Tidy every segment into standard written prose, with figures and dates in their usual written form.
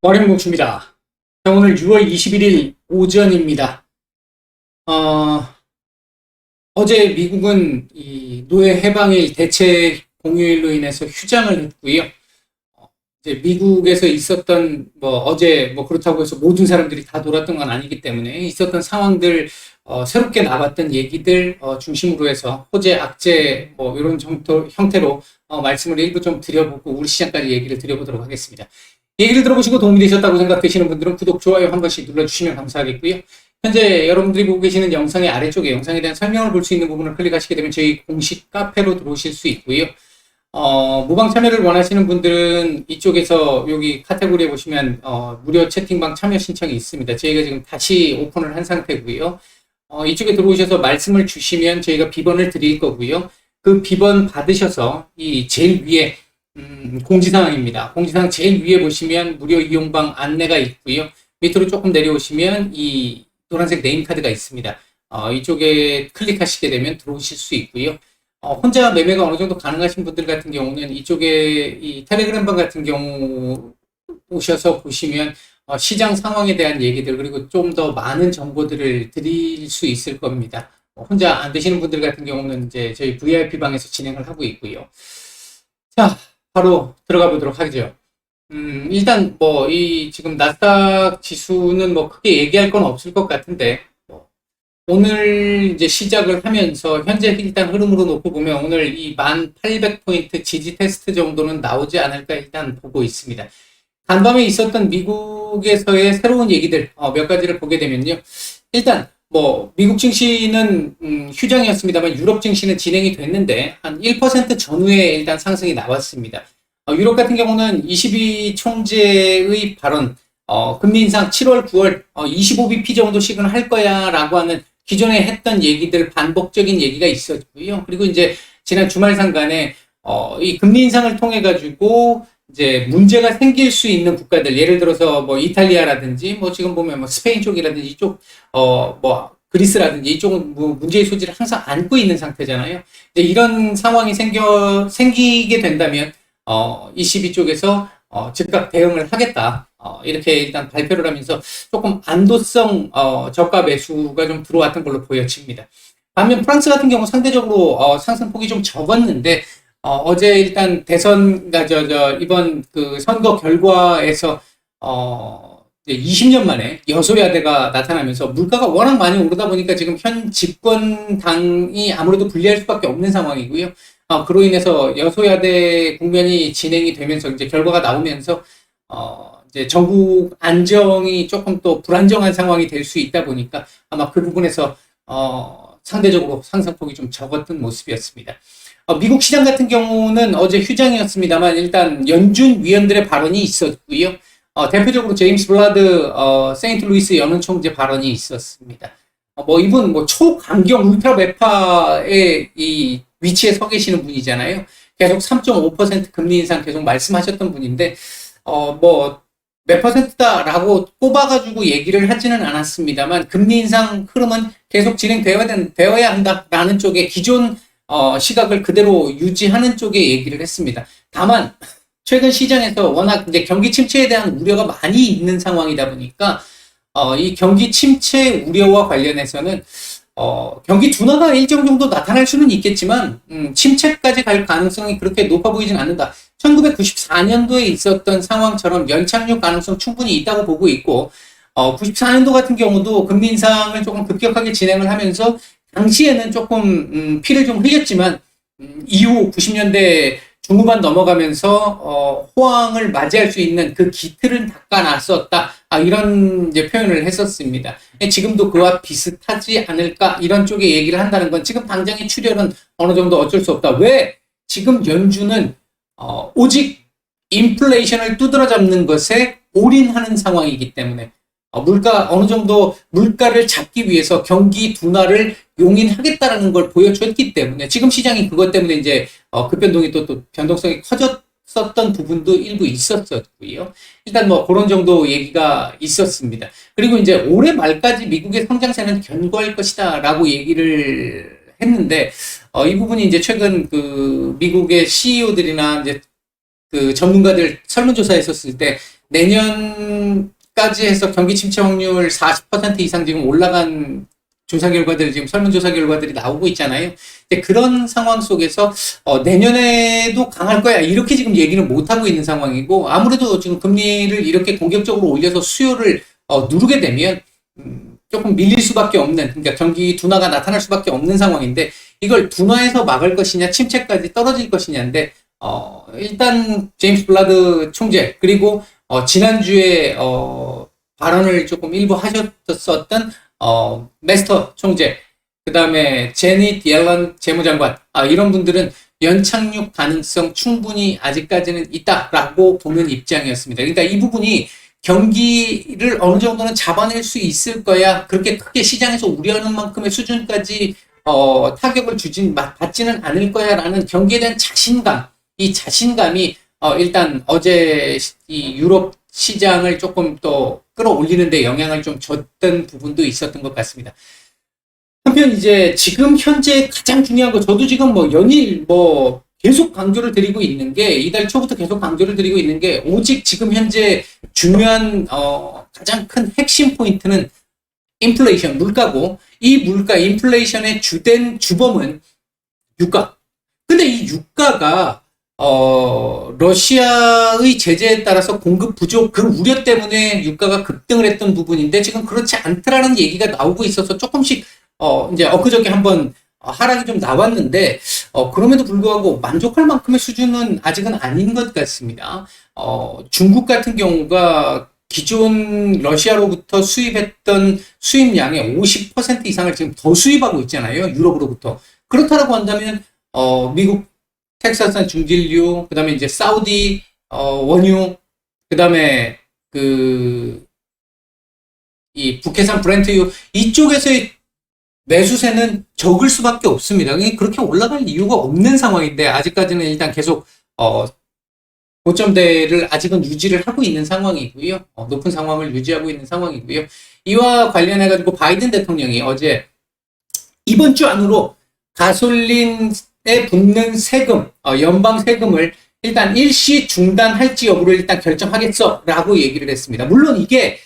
워렌 목수입니다. 자, 오늘 6월 21일 오전입니다. 어제 미국은 이 노예 해방일 대책 공휴일로 인해서 휴장을 했고요. 이제 미국에서 있었던 어제 그렇다고 해서 모든 사람들이 다 놀았던 건 아니기 때문에 있었던 상황들, 새롭게 나왔던 얘기들 중심으로 해서 호재, 악재 이런 형태로 말씀을 일부 좀 드려보고 우리 시장까지 얘기를 드려보도록 하겠습니다. 얘기를 들어보시고 도움이 되셨다고 생각되시는 분들은 구독, 좋아요 한 번씩 눌러주시면 감사하겠고요. 현재 여러분들이 보고 계시는 영상의 아래쪽에 영상에 대한 설명을 볼 수 있는 부분을 클릭하시게 되면 저희 공식 카페로 들어오실 수 있고요. 무방 참여를 원하시는 분들은 이쪽에서 여기 카테고리에 보시면 무료 채팅방 참여 신청이 있습니다. 저희가 지금 다시 오픈을 한 상태고요. 이쪽에 들어오셔서 말씀을 주시면 저희가 비번을 드릴 거고요. 그 비번 받으셔서 이 제일 위에 공지사항입니다. 공지사항 제일 위에 보시면 무료 이용방 안내가 있고요. 밑으로 조금 내려오시면 이 노란색 네임카드가 있습니다. 이쪽에 클릭하시게 되면 들어오실 수 있고요. 혼자 매매가 어느 정도 가능하신 분들 같은 경우는 이쪽에 이 텔레그램방 같은 경우 오셔서 보시면 시장 상황에 대한 얘기들 그리고 좀 더 많은 정보들을 드릴 수 있을 겁니다. 혼자 안 되시는 분들 같은 경우는 이제 저희 VIP방에서 진행을 하고 있고요. 자, 바로 들어가 보도록 하죠. 일단 이 지금 나스닥 지수는 크게 얘기할 건 없을 것 같은데 오늘 이제 시작을 하면서 현재 일단 흐름으로 놓고 보면 오늘 이 1800포인트 지지 테스트 정도는 나오지 않을까 일단 보고 있습니다. 간밤에 있었던 미국에서의 새로운 얘기들 몇 가지를 보게 되면요. 일단 미국 증시는 휴장이었습니다만 유럽 증시는 진행이 됐는데 한 1% 전후에 일단 상승이 나왔습니다. 유럽 같은 경우는 22 총재의 발언, 금리 인상 7월, 9월 25bp 정도씩은 할 거야 라고 하는 기존에 했던 얘기들 반복적인 얘기가 있었고요. 그리고 이제 지난 주말 상간에 이 금리 인상을 통해 가지고 이제 문제가 생길 수 있는 국가들, 예를 들어서 이탈리아라든지 지금 보면 스페인 쪽이라든지 이쪽 그리스라든지 이쪽은 문제의 소지를 항상 안고 있는 상태잖아요. 이제 이런 상황이 생기게 된다면 ECB 쪽에서 즉각 대응을 하겠다. 이렇게 일단 발표를 하면서 조금 안도성 저가 매수가 좀 들어왔던 걸로 보여집니다. 반면 프랑스 같은 경우 상대적으로 상승폭이 좀 적었는데 어제 일단 대선 이번 그 선거 결과에서 20년 만에 여소야대가 나타나면서 물가가 워낙 많이 오르다 보니까 지금 현 집권당이 아무래도 불리할 수밖에 없는 상황이고요. 그로 인해서 여소야대 국면이 진행이 되면서 이제 결과가 나오면서 이제 전국 안정이 조금 또 불안정한 상황이 될 수 있다 보니까 아마 그 부분에서 상대적으로 상승폭이 좀 적었던 모습이었습니다. 미국 시장 같은 경우는 어제 휴장이었습니다만 일단 연준 위원들의 발언이 있었고요. 대표적으로 제임스 블라드 세인트루이스 연은 총재 발언이 있었습니다. 이분 초강경 울트라 매파의 이 위치에 서 계시는 분이잖아요. 계속 3.5% 금리 인상 계속 말씀하셨던 분인데 몇 퍼센트다라고 꼽아가지고 얘기를 하지는 않았습니다만 금리 인상 흐름은 계속 진행되어야 한다라는 쪽에 기존 시각을 그대로 유지하는 쪽에 얘기를 했습니다. 다만 최근 시장에서 워낙 이제 경기 침체에 대한 우려가 많이 있는 상황이다 보니까 이 경기 침체 우려와 관련해서는 경기 둔화가 일정 정도 나타날 수는 있겠지만 침체까지 갈 가능성이 그렇게 높아 보이진 않는다. 1994년도에 있었던 상황처럼 연착륙 가능성 충분히 있다고 보고 있고 94년도 같은 경우도 금리 인상을 조금 급격하게 진행을 하면서 당시에는 조금 피를 좀 흘렸지만 이후 90년대 중후반 넘어가면서 호황을 맞이할 수 있는 그 기틀은 닦아놨었다. 이런 이제 표현을 했었습니다. 지금도 그와 비슷하지 않을까 이런 쪽에 얘기를 한다는 건 지금 당장의 출혈은 어느 정도 어쩔 수 없다. 왜? 지금 연준은 오직 인플레이션을 두드러 잡는 것에 올인하는 상황이기 때문에 어느 정도 물가를 잡기 위해서 경기 둔화를 용인하겠다라는 걸 보여줬기 때문에 지금 시장이 그것 때문에 이제 급변동이 또 변동성이 커졌었던 부분도 일부 있었고요. 일단 그런 정도 얘기가 있었습니다. 그리고 이제 올해 말까지 미국의 성장세는 견고할 것이다라고 얘기를 했는데 이 부분이 이제 최근 그 미국의 CEO들이나 이제 그 전문가들 설문조사 했었을 때 내년까지 해서 경기 침체 확률 40% 이상 지금 올라간 조사 결과들, 지금 설문조사 결과들이 나오고 있잖아요. 근데 그런 상황 속에서 내년에도 강할 거야 이렇게 지금 얘기는 못 하고 있는 상황이고, 아무래도 지금 금리를 이렇게 공격적으로 올려서 수요를 누르게 되면 조금 밀릴 수밖에 없는, 그러니까 경기 둔화가 나타날 수밖에 없는 상황인데, 이걸 둔화해서 막을 것이냐 침체까지 떨어질 것이냐인데, 일단 제임스 블라드 총재, 그리고 지난주에 발언을 조금 일부 하셨었던 메스터 총재, 그 다음에 제닛 옐런 재무장관, 이런 분들은 연착륙 가능성 충분히 아직까지는 있다라고 보는 입장이었습니다. 그러니까 이 부분이 경기를 어느 정도는 잡아낼 수 있을 거야, 그렇게 크게 시장에서 우려하는 만큼의 수준까지 타격을 받지는 않을 거야 라는 경기에 대한 자신감, 이 자신감이 일단 어제 이 유럽 시장을 조금 더 끌어올리는 데 영향을 좀 줬던 부분도 있었던 것 같습니다. 한편 이제 지금 현재 가장 중요한 거, 저도 지금 연일 계속 강조를 드리고 있는 게, 이달 초부터 계속 강조를 드리고 있는 게, 오직 지금 현재 중요한 가장 큰 핵심 포인트는 인플레이션, 물가고, 이 물가 인플레이션의 주된 주범은 유가. 근데 이 유가가 러시아의 제재에 따라서 공급 부족, 그 우려 때문에 유가가 급등을 했던 부분인데, 지금 그렇지 않더라는 얘기가 나오고 있어서 조금씩 이제 엊그저께 한번 하락이 좀 나왔는데, 그럼에도 불구하고 만족할 만큼의 수준은 아직은 아닌 것 같습니다. 중국 같은 경우가 기존 러시아로부터 수입했던 수입량의 50% 이상을 지금 더 수입하고 있잖아요. 유럽으로부터. 그렇다라고 한다면, 미국 텍사스산 중진류, 그 다음에 이제 사우디, 원유, 그 다음에 이 북해산 브렌트유, 이쪽에서의 매수세는 적을 수밖에 없습니다. 그렇게 올라갈 이유가 없는 상황인데, 아직까지는 일단 계속, 고점대를 아직은 유지를 하고 있는 상황이고요. 높은 상황을 유지하고 있는 상황이고요. 이와 관련해가지고 바이든 대통령이 어제 이번 주 안으로 가솔린에 붙는 세금, 연방 세금을 일단 일시 중단할지 여부를 일단 결정하겠어라고 얘기를 했습니다. 물론 이게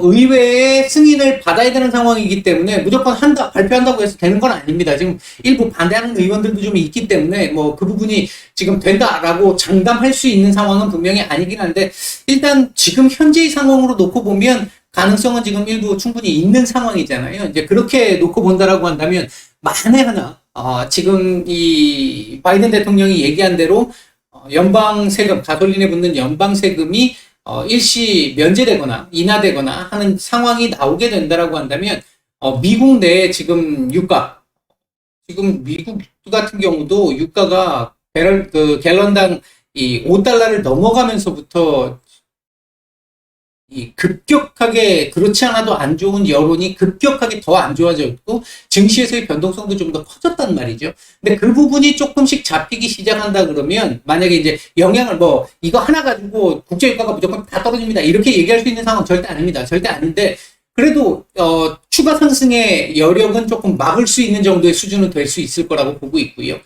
의회의 승인을 받아야 되는 상황이기 때문에 무조건 발표한다고 해서 되는 건 아닙니다. 지금 일부 반대하는 의원들도 좀 있기 때문에 그 부분이 지금 된다라고 장담할 수 있는 상황은 분명히 아니긴 한데, 일단 지금 현재의 상황으로 놓고 보면 가능성은 지금 일부 충분히 있는 상황이잖아요. 이제 그렇게 놓고 본다라고 한다면, 만에 하나 지금 이 바이든 대통령이 얘기한 대로 연방 세금, 가솔린에 붙는 연방 세금이 일시 면제되거나 인하되거나 하는 상황이 나오게 된다라고 한다면, 미국 내에 지금 유가, 지금 미국 같은 경우도 유가가 갤런당 이 $5를 넘어가면서부터 이 급격하게, 그렇지 않아도 안 좋은 여론이 급격하게 더 안 좋아졌고, 증시에서의 변동성도 좀 더 커졌단 말이죠. 근데 그 부분이 조금씩 잡히기 시작한다 그러면, 만약에 이제 영향을 이거 하나 가지고 국제유가가 무조건 다 떨어집니다, 이렇게 얘기할 수 있는 상황은 절대 아닙니다. 절대 아닌데, 그래도 추가 상승의 여력은 조금 막을 수 있는 정도의 수준은 될 수 있을 거라고 보고 있고요.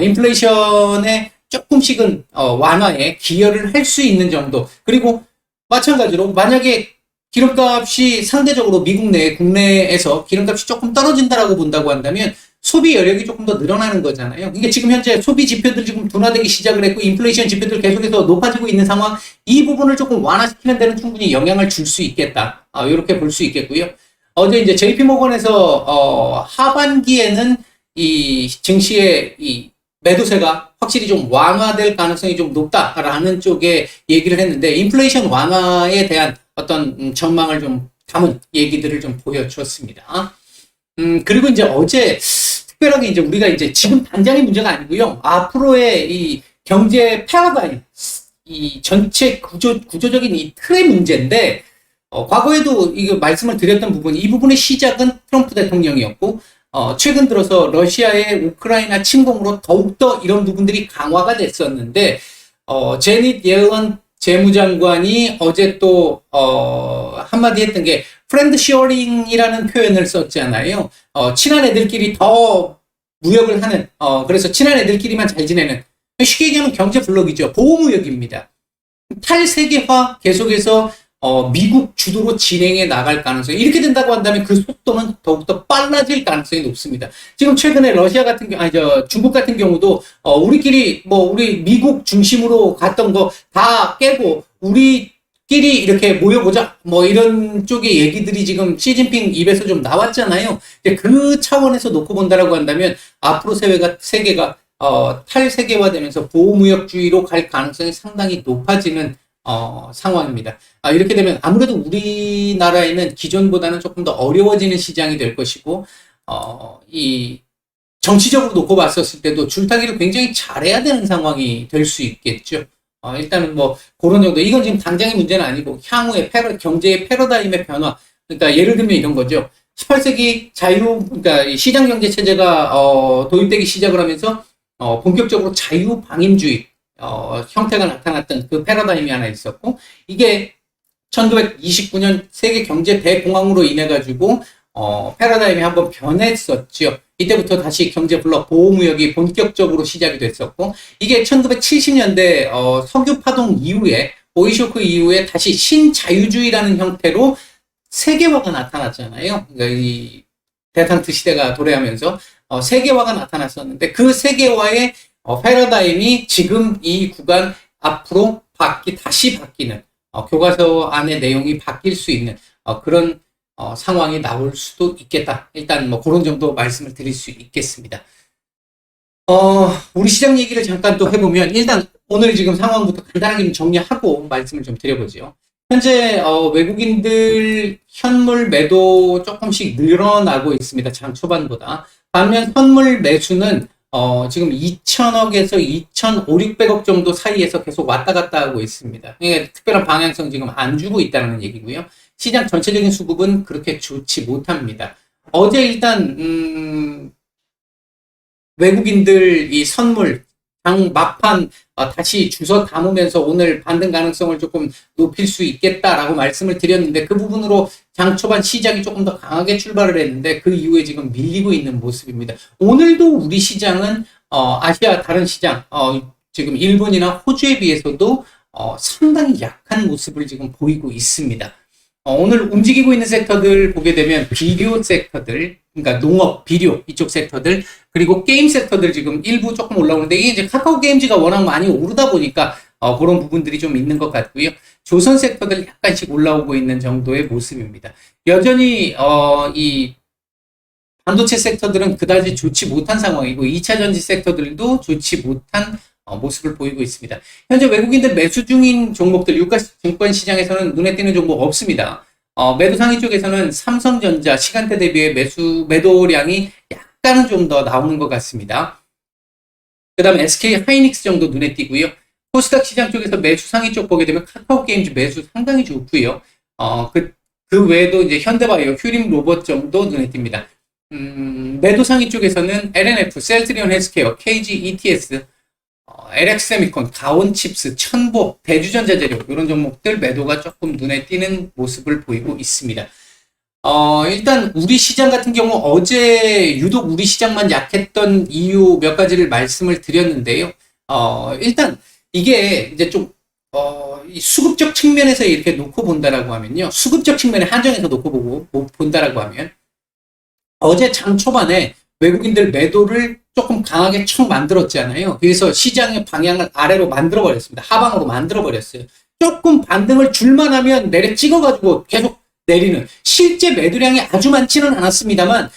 인플레이션의 조금씩은 완화에 기여를 할 수 있는 정도, 그리고 마찬가지로 만약에 기름값이 상대적으로 미국 국내에서 기름값이 조금 떨어진다라고 본다고 한다면 소비 여력이 조금 더 늘어나는 거잖아요. 이게 지금 현재 소비 지표들 지금 둔화되기 시작을 했고, 인플레이션 지표들 계속해서 높아지고 있는 상황, 이 부분을 조금 완화시키는 데는 충분히 영향을 줄 수 있겠다. 이렇게 볼 수 있겠고요. 어제 이제 JP 모건에서 하반기에는 이 증시의 이 매도세가 확실히 좀 완화될 가능성이 좀 높다라는 쪽에 얘기를 했는데, 인플레이션 완화에 대한 어떤 전망을 좀 담은 얘기들을 좀 보여주었습니다. 그리고 이제 어제 특별하게 이제 우리가 이제 지금 당장의 문제가 아니고요, 앞으로의 이 경제 패러다임, 이 전체 구조적인 이 틀의 문제인데, 과거에도 이거 말씀을 드렸던 부분, 이 부분의 시작은 트럼프 대통령이었고, 최근 들어서 러시아의 우크라이나 침공으로 더욱더 이런 부분들이 강화가 됐었는데, 제닛 옐런 재무장관이 어제 또 한마디 했던 게 프렌드 시어링이라는 표현을 썼잖아요. 친한 애들끼리 더 무역을 하는, 그래서 친한 애들끼리만 잘 지내는, 쉽게 얘기하면 경제 블록이죠. 보호무역입니다. 탈세계화 계속해서 미국 주도로 진행해 나갈 가능성이 이렇게 된다고 한다면 그 속도는 더욱더 빨라질 가능성이 높습니다. 지금 최근에 러시아 같은 경우, 중국 같은 경우도 우리끼리 우리 미국 중심으로 갔던 거 다 깨고 우리끼리 이렇게 모여보자 이런 쪽의 얘기들이 지금 시진핑 입에서 좀 나왔잖아요. 이제 그 차원에서 놓고 본다라고 한다면 앞으로 세계가 탈세계화되면서 보호무역주의로 갈 가능성이 상당히 높아지는 상황입니다. 이렇게 되면 아무래도 우리나라에는 기존보다는 조금 더 어려워지는 시장이 될 것이고, 이 정치적으로 놓고 봤었을 때도 줄타기를 굉장히 잘해야 되는 상황이 될 수 있겠죠. 일단은 그런 정도. 이건 지금 당장의 문제는 아니고 향후의 경제의 패러다임의 변화. 그러니까 예를 들면 이런 거죠. 18세기 그러니까 시장 경제 체제가 도입되기 시작을 하면서 본격적으로 자유방임주의 형태가 나타났던 그 패러다임이 하나 있었고, 이게 1929년 세계 경제 대공황으로 인해 가지고 패러다임이 한번 변했었죠. 이때부터 다시 경제 블록 보호무역이 본격적으로 시작이 됐었고, 이게 1970년대 석유 파동 이후에 오일 쇼크 이후에 다시 신자유주의라는 형태로 세계화가 나타났잖아요. 그러니까 이 대탕트 시대가 도래하면서 세계화가 나타났었는데, 그 세계화의 패러다임이 지금 이 구간 앞으로 다시 바뀌는 교과서 안의 내용이 바뀔 수 있는 그런 상황이 나올 수도 있겠다. 일단 그런 정도 말씀을 드릴 수 있겠습니다. 우리 시장 얘기를 잠깐 또 해보면, 일단 오늘 지금 상황부터 간단하게 좀 정리하고 말씀을 좀 드려보죠. 현재 외국인들 현물 매도 조금씩 늘어나고 있습니다. 장 초반보다. 반면 선물 매수는 지금 2천억에서 2,500~600억 정도 사이에서 계속 왔다 갔다 하고 있습니다. 그러니까 특별한 방향성 지금 안 주고 있다는 얘기고요. 시장 전체적인 수급은 그렇게 좋지 못합니다. 어제 일단 외국인들 이 선물 장 막판 다시 주워 담으면서 오늘 반등 가능성을 조금 높일 수 있겠다라고 말씀을 드렸는데, 그 부분으로 장 초반 시장이 조금 더 강하게 출발을 했는데 그 이후에 지금 밀리고 있는 모습입니다. 오늘도 우리 시장은 아시아 다른 시장 지금 일본이나 호주에 비해서도 상당히 약한 모습을 지금 보이고 있습니다. 오늘 움직이고 있는 섹터들 보게 되면 비료 섹터들, 그러니까 농업, 비료 이쪽 섹터들, 그리고 게임 섹터들 지금 일부 조금 올라오는데, 이게 이제 카카오 게임즈가 워낙 많이 오르다 보니까 그런 부분들이 좀 있는 것 같고요. 조선 섹터들 약간씩 올라오고 있는 정도의 모습입니다. 여전히 이 반도체 섹터들은 그다지 좋지 못한 상황이고, 2차 전지 섹터들도 좋지 못한 모습을 보이고 있습니다. 현재 외국인들 매수 중인 종목들, 유가 증권 시장에서는 눈에 띄는 종목 없습니다. 매도 상위 쪽에서는 삼성전자 시간대 대비해 매도량이 약간은 좀 더 나오는 것 같습니다. 그 다음에 SK 하이닉스 정도 눈에 띄고요. 코스닥 시장 쪽에서 매수 상위 쪽 보게 되면 카카오 게임즈 매수 상당히 좋고요. 그 외에도 이제 현대바이오, 휴림 로봇 정도 눈에 띕니다. 매도 상위 쪽에서는 LNF, 셀트리온 헬스케어, KG ETS, LX세미콘, 가온칩스, 천복, 대주전자재료 이런 종목들 매도가 조금 눈에 띄는 모습을 보이고 있습니다. 일단 우리 시장 같은 경우 어제 유독 우리 시장만 약했던 이유 몇 가지를 말씀을 드렸는데요. 일단 이게 이제 좀 이 수급적 측면에서 이렇게 놓고 본다라고 하면요. 수급적 측면에 한정해서 놓고 본다라고 하면, 어제 장 초반에 외국인들 매도를 조금 강하게 척 만들었잖아요. 그래서 시장의 방향을 아래로 만들어버렸습니다. 하방으로 만들어버렸어요. 조금 반등을 줄만 하면 내려 찍어가지고 계속 내리는, 실제 매도량이 아주 많지는 않았습니다만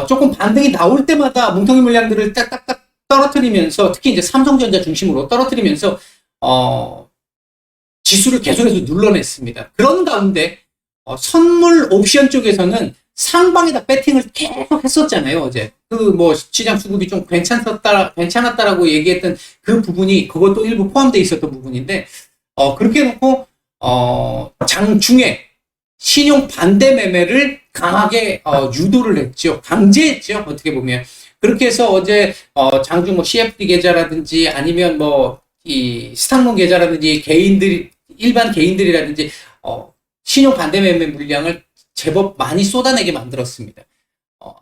조금 반등이 나올 때마다 뭉텅이 물량들을 딱딱딱 떨어뜨리면서, 특히 이제 삼성전자 중심으로 떨어뜨리면서 지수를 계속해서 눌러냈습니다. 그런 가운데 선물 옵션 쪽에서는 상방에다 배팅을 계속 했었잖아요, 어제. 시장 수급이 좀 괜찮았다라고 얘기했던 그 부분이, 그것도 일부 포함되어 있었던 부분인데, 그렇게 해놓고, 장중에 신용 반대 매매를 강하게, 유도를 했죠. 강제했죠, 어떻게 보면. 그렇게 해서 어제, 장중 CFD 계좌라든지 아니면 이 스탁론 계좌라든지 일반 개인들이라든지, 신용 반대 매매 물량을 제법 많이 쏟아내게 만들었습니다.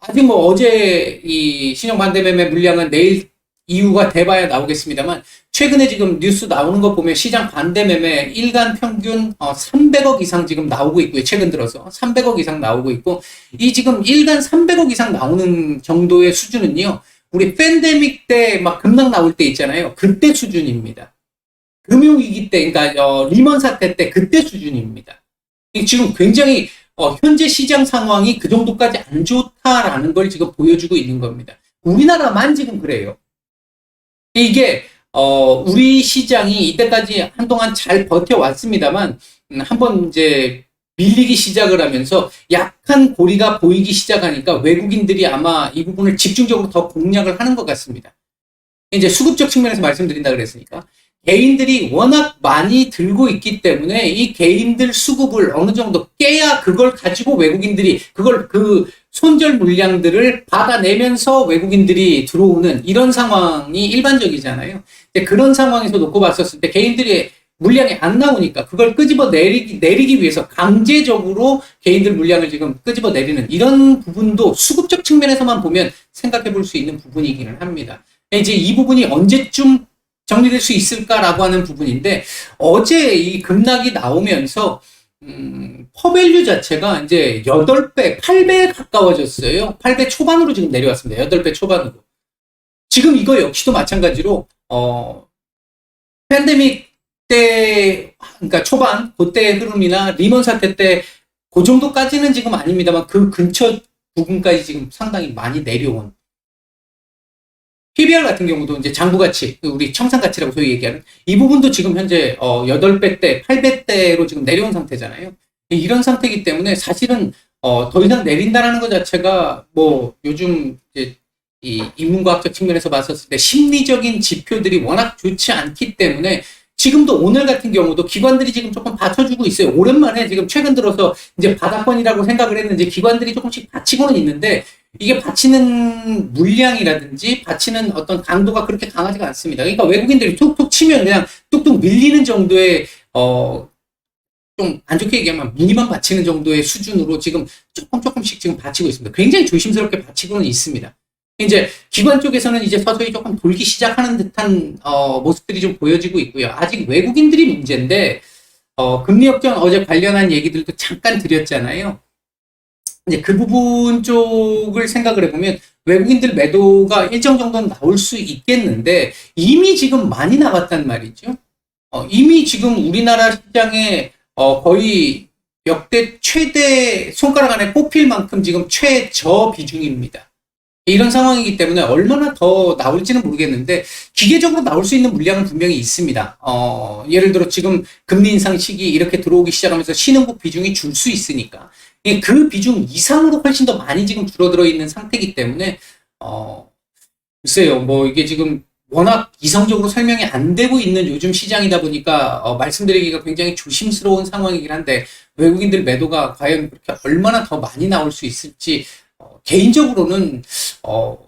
아직 어제 이 신용 반대 매매 물량은 내일 이유가 돼봐야 나오겠습니다만 최근에 지금 뉴스 나오는 거 보면 시장 반대 매매 일간 평균 300억 이상 지금 나오고 있고요. 최근 들어서 300억 이상 나오고 있고 이 지금 일간 300억 이상 나오는 정도의 수준은요. 우리 팬데믹 때 막 급락 나올 때 있잖아요. 그때 수준입니다. 금융위기 때 그러니까 리먼 사태 때 그때 수준입니다. 지금 굉장히 현재 시장 상황이 그 정도까지 안 좋다라는 걸 지금 보여주고 있는 겁니다. 우리나라만 지금 그래요. 이게 우리 시장이 이때까지 한동안 잘 버텨왔습니다만 한번 이제 밀리기 시작을 하면서 약한 고리가 보이기 시작하니까 외국인들이 아마 이 부분을 집중적으로 더 공략을 하는 것 같습니다. 이제 수급적 측면에서 말씀드린다 그랬으니까 개인들이 워낙 많이 들고 있기 때문에 이 개인들 수급을 어느 정도 깨야 그걸 가지고 외국인들이 그걸 그 손절 물량들을 받아내면서 외국인들이 들어오는 이런 상황이 일반적이잖아요. 그런 상황에서 놓고 봤었을 때 개인들이 물량이 안 나오니까 그걸 끄집어 내리기 위해서 강제적으로 개인들 물량을 지금 끄집어 내리는 이런 부분도 수급적 측면에서만 보면 생각해 볼 수 있는 부분이기는 합니다. 이제 이 부분이 언제쯤 정리될 수 있을까라고 하는 부분인데 어제 이 급락이 나오면서 퍼밸류 자체가 이제 8배, 8배에 가까워졌어요. 8배 초반으로 지금 내려왔습니다. 8배 초반으로. 지금 이거 역시도 마찬가지로 팬데믹 때 그러니까 초반 그때의 흐름이나 리먼 사태 때 그 정도까지는 지금 아닙니다만 그 근처 부분까지 지금 상당히 많이 내려온 PBR 같은 경우도 이제 장부가치, 우리 청산가치라고 소위 얘기하는 이 부분도 지금 현재 8배 대, 8배 대로 지금 내려온 상태잖아요. 이런 상태이기 때문에 사실은 더 이상 내린다라는 것 자체가 뭐 요즘 이제 이 인문과학적 측면에서 봤었을 때 심리적인 지표들이 워낙 좋지 않기 때문에 지금도 오늘 같은 경우도 기관들이 지금 조금 받쳐주고 있어요. 오랜만에 지금 최근 들어서 이제 바닥권이라고 생각을 했는지 기관들이 조금씩 받치고는 있는데 이게 받치는 물량이라든지 받치는 어떤 강도가 그렇게 강하지가 않습니다. 그러니까 외국인들이 툭툭 치면 그냥 뚝뚝 밀리는 정도의 좀 안 좋게 얘기하면 미니만 받치는 정도의 수준으로 지금 조금씩 지금 받치고 있습니다. 굉장히 조심스럽게 받치고는 있습니다. 이제 기관 쪽에서는 이제 서서히 조금 돌기 시작하는 듯한 모습들이 좀 보여지고 있고요. 아직 외국인들이 문제인데 금리 역전 어제 관련한 얘기들도 잠깐 드렸잖아요. 이제 그 부분 쪽을 생각을 해보면 외국인들 매도가 일정 정도는 나올 수 있겠는데 이미 지금 많이 나왔단 말이죠. 이미 지금 우리나라 시장에 거의 역대 최대 손가락 안에 꼽힐 만큼 지금 최저 비중입니다. 이런 상황이기 때문에 얼마나 더 나올지는 모르겠는데 기계적으로 나올 수 있는 물량은 분명히 있습니다. 예를 들어 지금 금리 인상 시기 이렇게 들어오기 시작하면서 신흥국 비중이 줄 수 있으니까 그 비중 이상으로 훨씬 더 많이 지금 줄어들어 있는 상태이기 때문에 글쎄요 뭐 이게 지금 워낙 이성적으로 설명이 안 되고 있는 요즘 시장이다 보니까 말씀드리기가 굉장히 조심스러운 상황이긴 한데 외국인들 매도가 과연 그렇게 얼마나 더 많이 나올 수 있을지 개인적으로는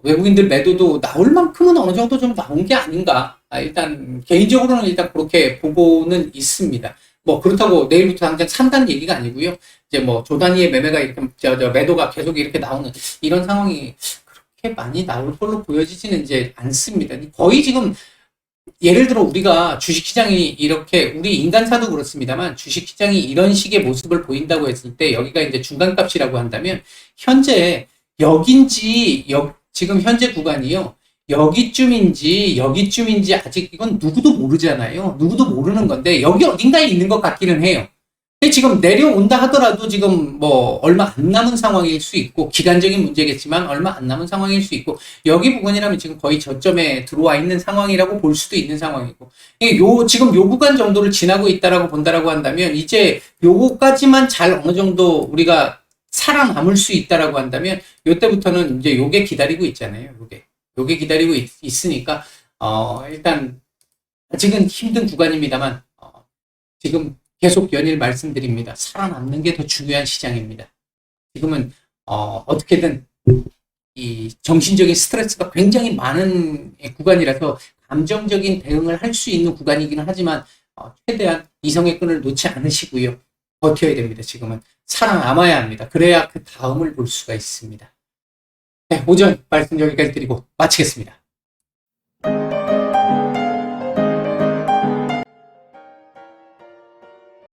외국인들 매도도 나올 만큼은 어느 정도 좀 나온 게 아닌가. 일단 개인적으로는 일단 그렇게 보고는 있습니다. 뭐 그렇다고 내일부터 당장 산다는 얘기가 아니고요. 이제 뭐 조단위의 매매가 이렇게 매도가 계속 이렇게 나오는 이런 상황이 그렇게 많이 나올 걸로 보여지지는 이제 않습니다. 거의 지금 예를 들어 우리가 주식시장이 이렇게 우리 인간사도 그렇습니다만 주식시장이 이런 식의 모습을 보인다고 했을 때 여기가 이제 중간값이라고 한다면 현재 여긴지 지금 현재 구간이요 여기쯤인지 아직 이건 누구도 모르잖아요. 누구도 모르는 건데 여기 어딘가에 있는 것 같기는 해요. 근데 지금 내려온다 하더라도 지금 뭐 얼마 안 남은 상황일 수 있고 기간적인 문제겠지만 얼마 안 남은 상황일 수 있고 여기 부분이라면 지금 거의 저점에 들어와 있는 상황이라고 볼 수도 있는 상황이고 지금 요 구간 정도를 지나고 있다라고 본다라고 한다면 이제 요거까지만 잘 어느 정도 우리가 살아남을 수 있다라고 한다면 요때부터는 이제 요게 기다리고 있잖아요. 요게 기다리고 있으니까 일단 아직은 힘든 구간입니다만 지금 계속 연일 말씀드립니다. 살아남는 게 더 중요한 시장입니다. 지금은 어떻게든 이 정신적인 스트레스가 굉장히 많은 구간이라서 감정적인 대응을 할 수 있는 구간이기는 하지만 최대한 이성의 끈을 놓지 않으시고요. 버텨야 됩니다. 지금은 살아남아야 합니다. 그래야 그 다음을 볼 수가 있습니다. 네, 오전 말씀 여기까지 드리고 마치겠습니다.